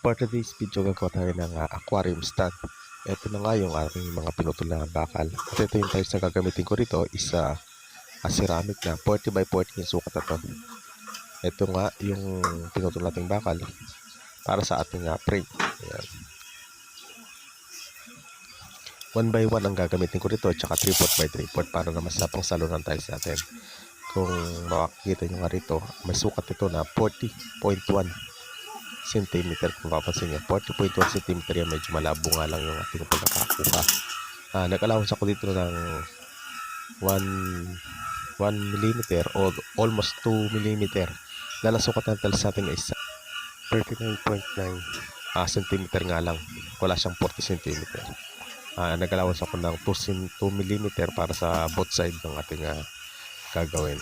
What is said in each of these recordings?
For today's video, gagawa tayo ng aquarium stand. Ito na nga yung aking mga pinutol na bakal. At ito yung tiles na gagamitin ko rito is ceramic na 40 by 40 yung sukat na to. Ito nga yung pinutol nating bakal para sa ating frame. Ayan. 1 by 1 ang gagamitin ko rito, tsaka 3/4 by 3/4 para naman sa pangsalo ng tiles natin. Kung makikita nyo nga rito, may sukat ito na 40.1 cm. Kung papansin nyo, 40.1 cm yan. Medyo malabo nga lang yung ating pagkakakuha. Nag-allowance ako dito ng 1 mm o almost 2 mm. Sukat ng tiles natin is 39.9 cm nga lang. Wala siyang 40 cm. Nag-allowance ako ng 2 mm para sa both side ng ating gagawin.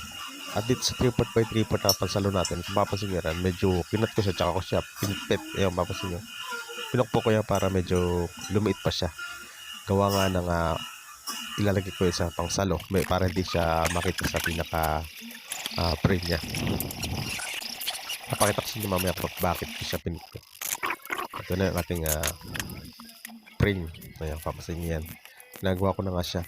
At dito sa 3/4 by 3/4 na pansalo natin, kung papansin nyo yan, medyo pinat ko siya, tsaka ko siya pinipit. Ayan, papansin nyo, pinukpo ko yan para medyo lumiit pa siya. Gawa nga ng ilalagay ko sa pangsalo para hindi siya makita sa pinaka frame niya. Napakita ko sa inyo mamaya bakit ko siya pinipit. Ito na yung ating frame. Ayan, papansin nyo yan, nagawa ko na nga siya.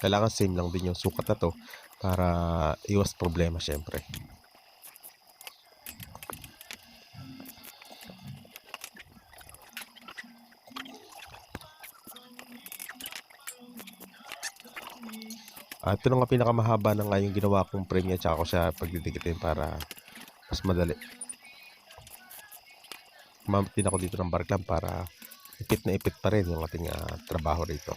Kailangan same lang din yung sukat na to para iwas problema syempre. Ito na nga pinakamahaba na nga yung ginawa kong frame niya, tsaka ko siya pagdidikitin para mas madali. Gumamit din ako dito ng barklam para ipit na ipit pa rin yung ating trabaho rito.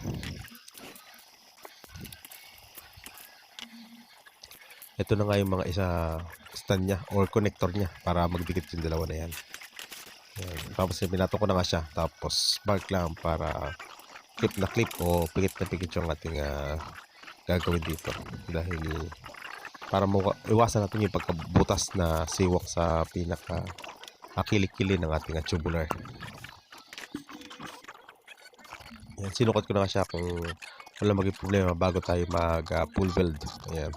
Ito na nga yung mga stand niya or connector niya para magdikit yung dalawa na yan. Tapos binato ko na nga siya. Tapos bark lang para clip na clip o pikit na pikit yung ating gagawin dito. Dahil para iwasan natin yung pagkabutas na siwak sa pinaka kilik-kili ng ating tubular. Yan, sinukat ko na nga siya kung wala maging problema bago tayo mag full weld. Ayan.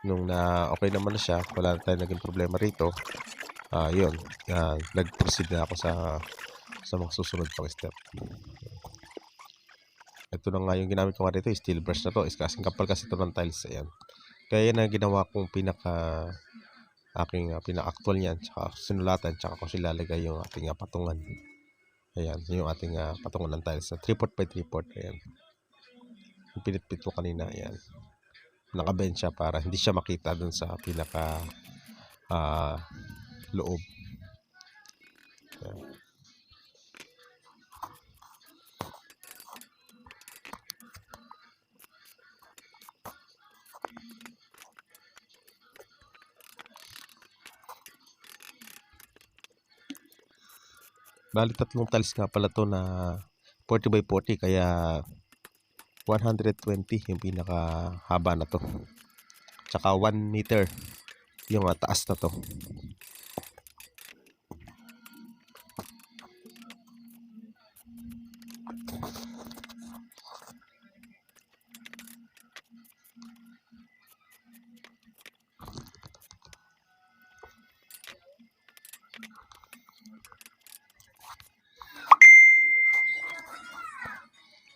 Nung okay naman na siya, wala na tayong naging problema rito, yun, nag-proceed na ako sa mga susunod pang step. Ito na nga yung ginamit ko nga rito, steel brush na to, is kasing kapal kasi ito ng tiles. Ayan. Kaya yan ang ginawa kong aking pinaka-actual niyan, tsaka sinulatan, tsaka ko silalagay yung ating patungan. Ayan, yung ating patungan ng tiles na 3/4 by 3/4. Ayan, yung pinitpit ko kanina. Ayan, nakabend siya para hindi siya makita dun sa pinaka loob. Ayan. Bali tatlong tiles nga pala to na 40 by 40, kaya 120 yung pinaka haba na to, tsaka 1 meter yung taas na to.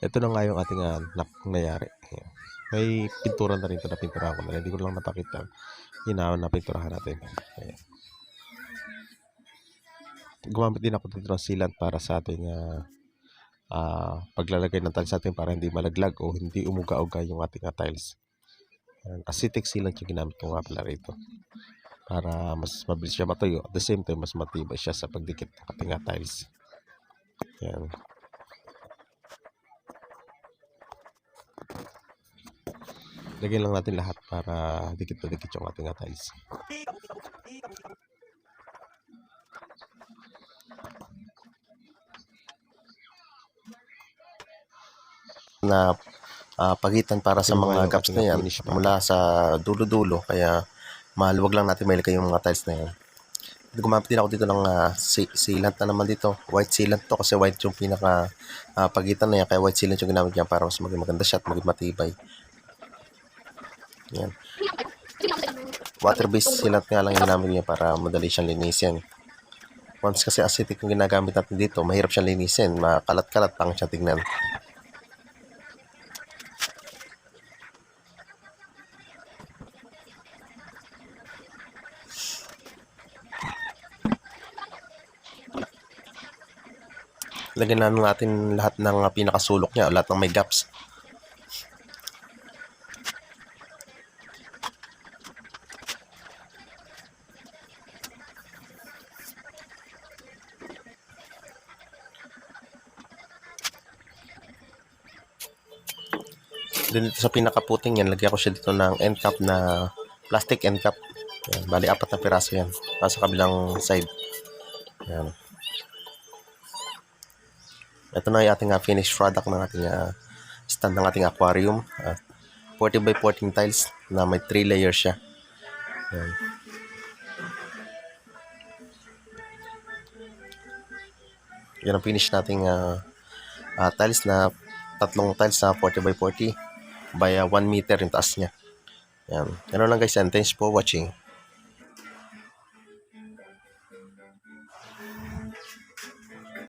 Ito na nga yung ating nangyari. May pintura na rin ito, na pintura ko na. Hindi ko lang napakita. Yun na pinturahan natin. Ayan. Gumamit din ako dito ng sealant para sa ating paglalagay ng tiles natin para hindi malaglag o hindi umuga-uga yung ating tiles. Ayan. Acetic sealant yung ginamit ko nga pala rito para mas mabilis siya matuyo. At the same time, mas matibay siya sa pagdikit ng ating tiles. Ayan. Lagyan lang natin lahat para dikit na dikit yung ating tiles. Na pagitan para sa mga gaps na yan mula sa dulo-dulo, kaya maluwag lang natin may ilagay yung mga tiles na yan. Gumamit din ako dito ng sealant na naman dito. White sealant to kasi white yung pinaka pagitan na yan, kaya white sealant yung ginamit niya para mas maging maganda siya at maging matibay. Yan. Water-based sealant nga lang yung ginamit niya para madali siyang linisin. Once kasi acetic yung ginagamit natin dito, mahirap siyang linisin. Makalat-kalat pang siya tignan. Lagyan na natin lahat ng pinakasulok niya, lahat ng may gaps. Then dito sa pinakaputing yan, lagyan ko siya dito ng end cap na plastic end cap. Yan, bali 4 na piraso yan. Para sa kabilang side. Yan. Ito na yung ating finished product ng ating stand ng ating aquarium. 40 by 14 tiles na may 3 layers siya. Yan. Yan ang finish nating tiles na tatlong tiles na 40 by 40 by 1 meter yung taas niya. Yan. Yan lang guys, and thanks for watching.